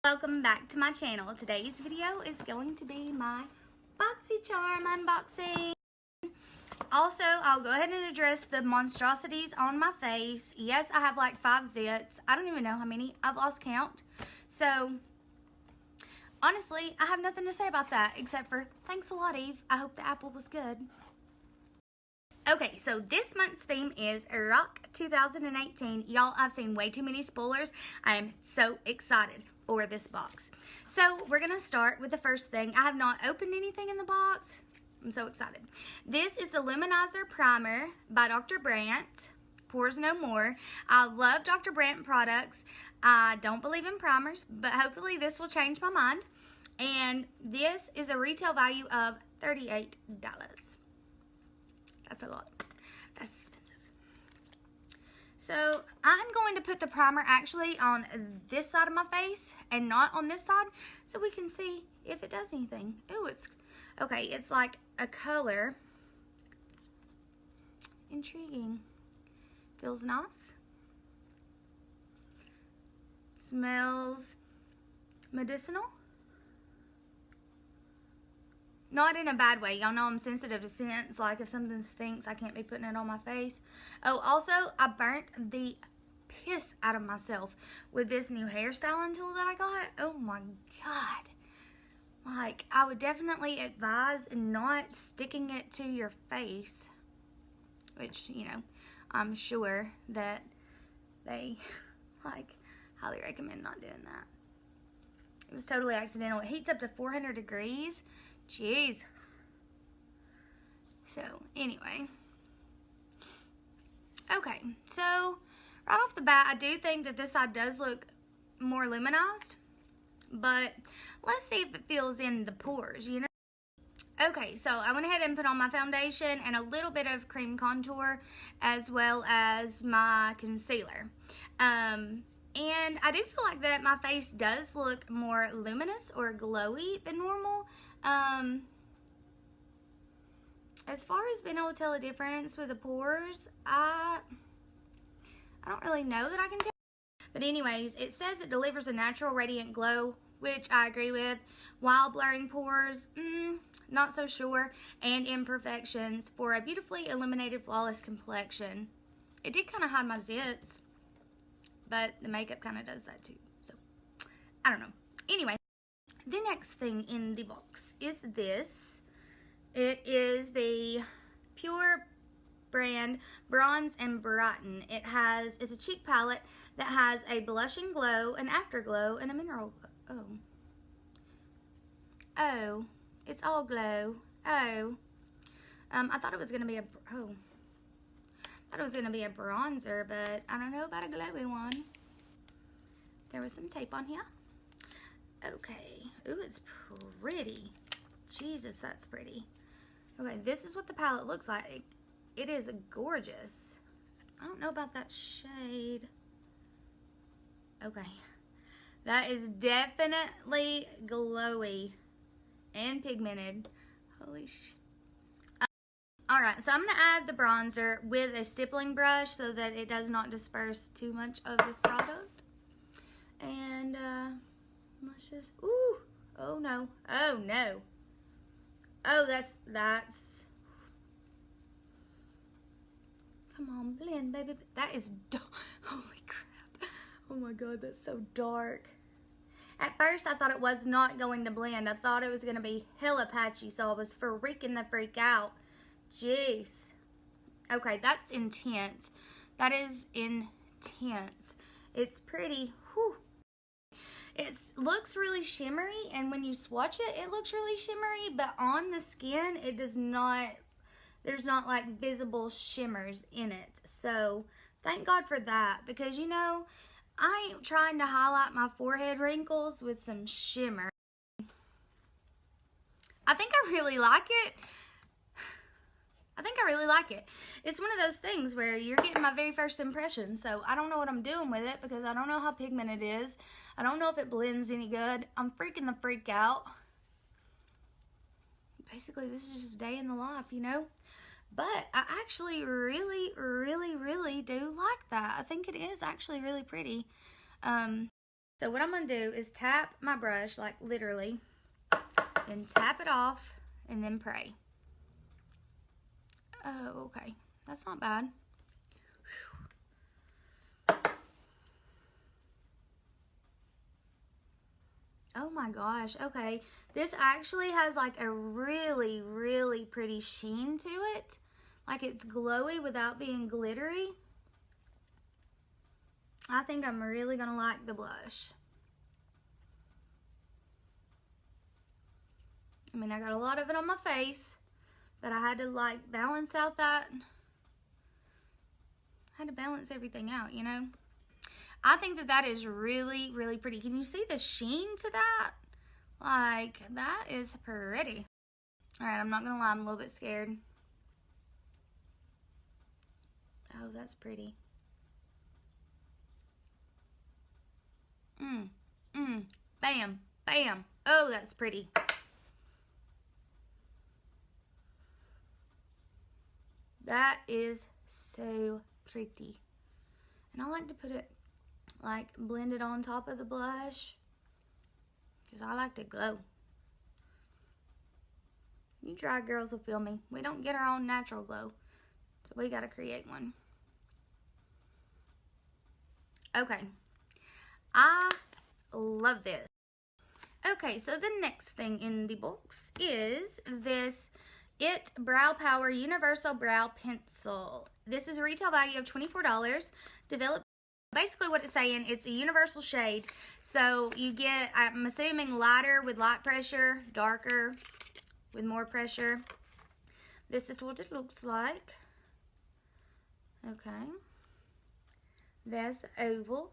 Welcome back to my channel. Today's video is going to be my Boxycharm unboxing. Also, I'll go ahead and address the monstrosities on my face. Yes, I have like 5 zits. I don't even know how many. I've lost count. So, honestly, I have nothing to say about that except for thanks a lot, Eve. I hope the apple was good. Okay, so this month's theme is Rock 2018. Y'all, I've seen way too many spoilers. I am so excited for this box. So we're gonna start with the first thing. I have not opened anything in the box. I'm so excited. This is the Luminizer Primer by Dr. Brandt. Pores No More. I love Dr. Brandt products. I don't believe in primers, but hopefully this will change my mind. And this is a retail value of $38. That's a lot. That's expensive. So I'm going to put the primer actually on this side of my face and not on this side so we can see if it does anything. Oh, it's okay. It's like a color. Intriguing. Feels nice. Smells medicinal. Not in a bad way. Y'all know I'm sensitive to scents. Like if something stinks, I can't be putting it on my face. Oh, also, I burnt the piss out of myself with this new hairstyling tool that I got. Oh my God. Like, I would definitely advise not sticking it to your face. Which, you know, I'm sure that they, like, highly recommend not doing that. It was totally accidental. It heats up to 400 degrees. Jeez. So, anyway. Okay, so right off the bat, I do think that this side does look more luminized. But let's see if it fills in the pores, you know? Okay, so I went ahead and put on my foundation and a little bit of cream contour as well as my concealer. And I do feel like that my face does look more luminous or glowy than normal. As far as being able to tell a difference with the pores, I don't really know that I can tell. But anyways, it says it delivers a natural radiant glow, which I agree with, while blurring pores, not so sure, and imperfections for a beautifully illuminated, flawless complexion. It did kind of hide my zits, but the makeup kind of does that too. So, I don't know. Anyway. The next thing in the box is this. It is the Pure brand Bronze and Brighten. It's a cheek palette that has a blushing glow, an afterglow, and a mineral glow. Oh, it's all glow. Oh, I thought it was gonna be a bronzer, but I don't know about a glowy one. There was some tape on here. Okay. Ooh, it's pretty. Jesus, that's pretty. Okay, this is what the palette looks like. It is gorgeous. I don't know about that shade. Okay. That is definitely glowy and pigmented. Holy shit. Alright, so I'm going to add the bronzer with a stippling brush so that it does not disperse too much of this product. And, let's just, ooh, oh no, oh no. Oh, that's, come on, blend, baby. That is dark. Holy crap. Oh my God, that's so dark. At first, I thought it was not going to blend. I thought it was going to be hella patchy, so I was freaking the freak out. Jeez. Okay, that's intense. That is intense. It's pretty, whew. It looks really shimmery, and when you swatch it, it looks really shimmery, but on the skin, it does not, there's not like visible shimmers in it. So thank God for that, because you know, I ain't trying to highlight my forehead wrinkles with some shimmer. I think I really like it. It's one of those things where you're getting my very first impression, so I don't know what I'm doing with it because I don't know how pigmented it is. I don't know if it blends any good. I'm freaking the freak out. Basically, this is just day in the life, you know? But I actually really, really, really do like that. I think it is actually really pretty. So what I'm going to do is tap my brush, like literally, and tap it off, and then pray. Oh, okay. That's not bad. Oh my gosh, okay. This actually has like a really, really pretty sheen to it. Like it's glowy without being glittery. I think I'm really gonna like the blush. I mean, I got a lot of it on my face, but I had to like balance out that. I had to balance everything out, you know? I think that that is really, really pretty. Can you see the sheen to that? Like, that is pretty. All right, I'm not gonna lie, I'm a little bit scared. Oh, that's pretty. Bam, bam. Oh, that's pretty. That is so pretty. And I like to put it, like, blend it on top of the blush, because I like to glow. You dry girls will feel me. We don't get our own natural glow, so we gotta create one. Okay, I love this. Okay, so the next thing in the box is this It Brow Power Universal Brow Pencil. This is a retail value of $24. Developed, basically what it's saying, it's a universal shade. So you get, I'm assuming, lighter with light pressure, darker with more pressure. This is what it looks like. Okay. There's the oval.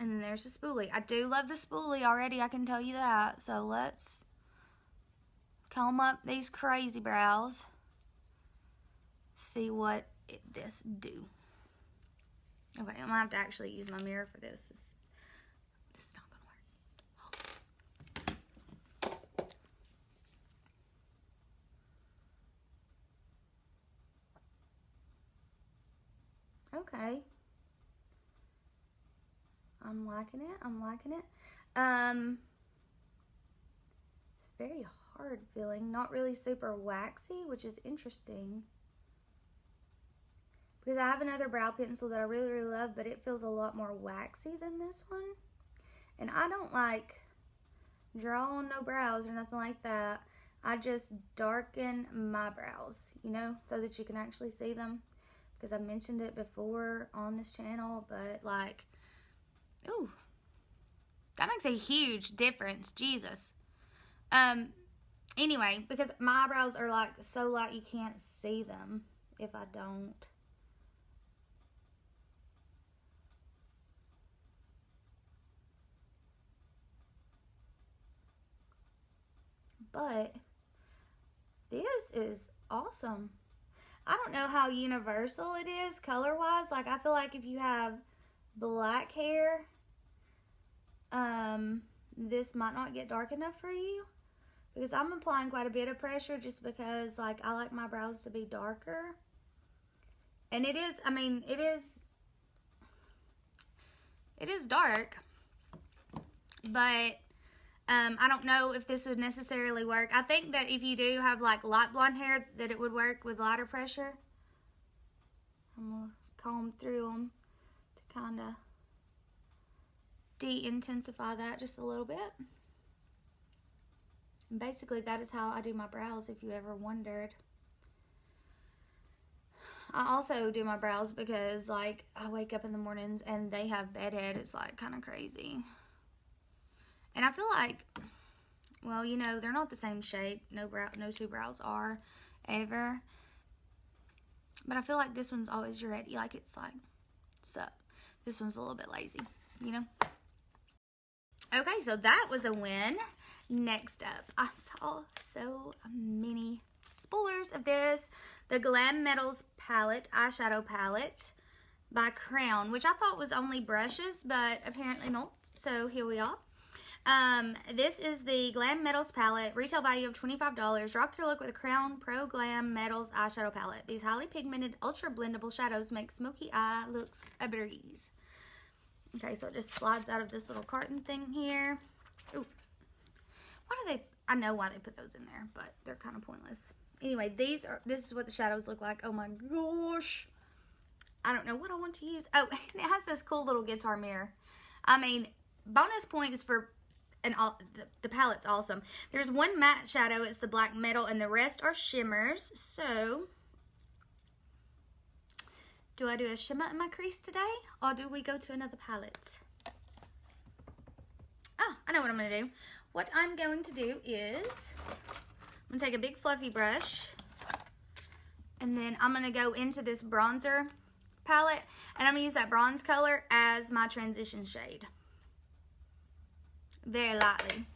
And then there's the spoolie. I do love the spoolie already, I can tell you that. So let's comb up these crazy brows. See what this do. Okay, I'm gonna have to actually use my mirror for this. This is not gonna work. Okay. I'm liking it. I'm liking it. It's very hard feeling. Not really super waxy, which is interesting. Because I have another brow pencil that I really, really love, but it feels a lot more waxy than this one. And I don't like draw on no brows or nothing like that. I just darken my brows, you know, so that you can actually see them. Because I mentioned it before on this channel, but like, ooh, that makes a huge difference. Jesus. Anyway, because my eyebrows are like so light you can't see them if I don't. But this is awesome. I don't know how universal it is color-wise. Like, I feel like if you have black hair, this might not get dark enough for you. Because I'm applying quite a bit of pressure just because, like, I like my brows to be darker. And it is, I mean, it is dark. But I don't know if this would necessarily work. I think that if you do have like light blonde hair, that it would work with lighter pressure. I'm going to comb through them to kind of de-intensify that just a little bit. And basically that is how I do my brows, if you ever wondered. I also do my brows because like I wake up in the mornings and they have bedhead. It's like kind of crazy. And I feel like, well, you know, they're not the same shape. No two brows are ever. But I feel like this one's always ready. Like it's like, so this one's a little bit lazy, you know? Okay, so that was a win. Next up, I saw so many spoilers of this. The Glam Metals palette, eyeshadow palette by Crown, which I thought was only brushes, but apparently not. So here we are. This is the Glam Metals palette, retail value of $25. Rock your look with a Crown Pro Glam Metals eyeshadow palette. These highly pigmented, ultra blendable shadows make smoky eye looks a breeze. Okay, so it just slides out of this little carton thing here. Ooh. Why do they, I know why they put those in there, but they're kind of pointless. Anyway, this is what the shadows look like. Oh my gosh. I don't know what I want to use. Oh, and it has this cool little guitar mirror. I mean, bonus points for, and all the palette's awesome. There's one matte shadow, it's the black metal, and the rest are shimmers. So, do I do a shimmer in my crease today, or do we go to another palette? Oh, I know what I'm going to do. What I'm going to do is, I'm going to take a big fluffy brush, and then I'm going to go into this bronzer palette, and I'm going to use that bronze color as my transition shade. Very lightly.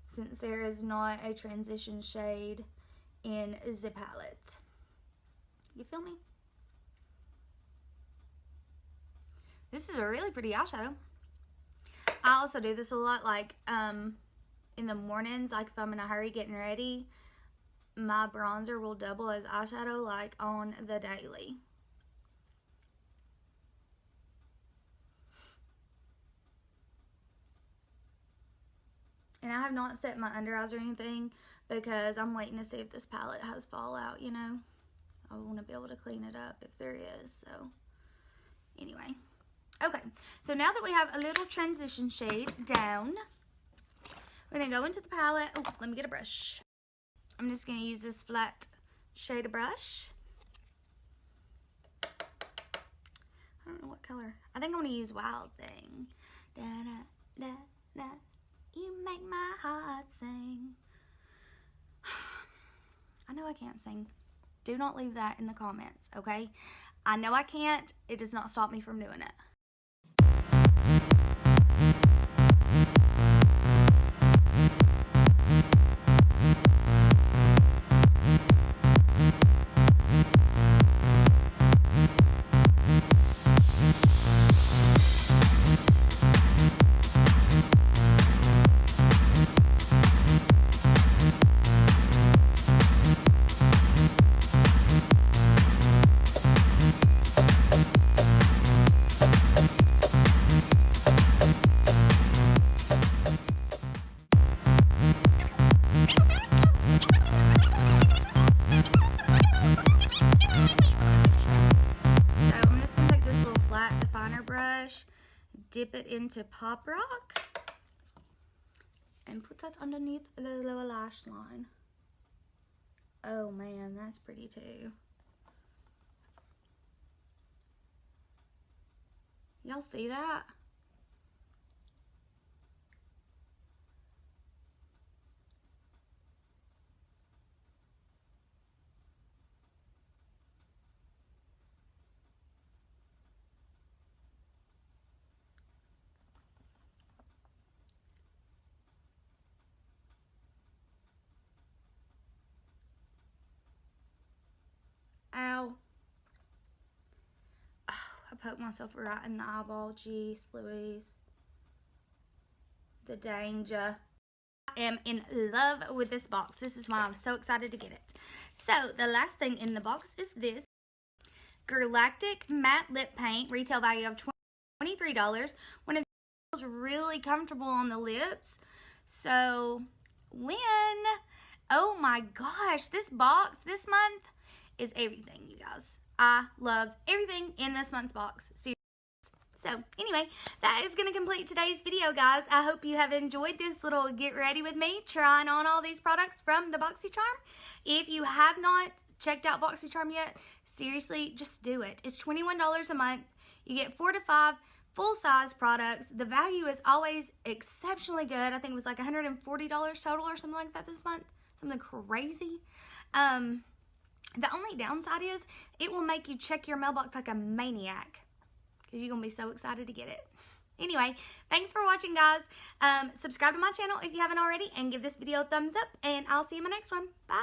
Since there is not a transition shade in the palette. You feel me? This is a really pretty eyeshadow. I also do this a lot, like in the mornings, like if I'm in a hurry getting ready, my bronzer will double as eyeshadow, like on the daily. And I have not set my under eyes or anything because I'm waiting to see if this palette has fallout, you know. I want to be able to clean it up if there is, so anyway. Okay, so now that we have a little transition shade down, we're going to go into the palette. Oh, let me get a brush. I'm just going to use this flat shader brush. I don't know what color. I think I'm going to use Wild Thing. Da, da, da, da. You make my heart sing. I know I can't sing. Do not leave that in the comments, okay? I know I can't. It does not stop me from doing it. Dip it into Pop Rock and put that underneath the lower lash line. Oh man, that's pretty too. Y'all see that? Ow. Oh, I poked myself right in the eyeball. Jeez Louise. The danger. I am in love with this box. This is why I'm so excited to get it. So, the last thing in the box is this Galactic Matte Lip Paint. Retail value of $23. One of these feels really comfortable on the lips. So, oh my gosh, this box this month is everything, you guys. I love everything in this month's box. Seriously. So, anyway, that is going to complete today's video, guys. I hope you have enjoyed this little get ready with me trying on all these products from the Boxycharm. If you have not checked out Boxycharm yet, seriously, just do it. It's $21 a month. You get 4 to 5 full-size products. The value is always exceptionally good. I think it was like $140 total or something like that this month. Something crazy. The only downside is it will make you check your mailbox like a maniac because you're going to be so excited to get it. Anyway, thanks for watching, guys. Subscribe to my channel if you haven't already and give this video a thumbs up, and I'll see you in my next one. Bye.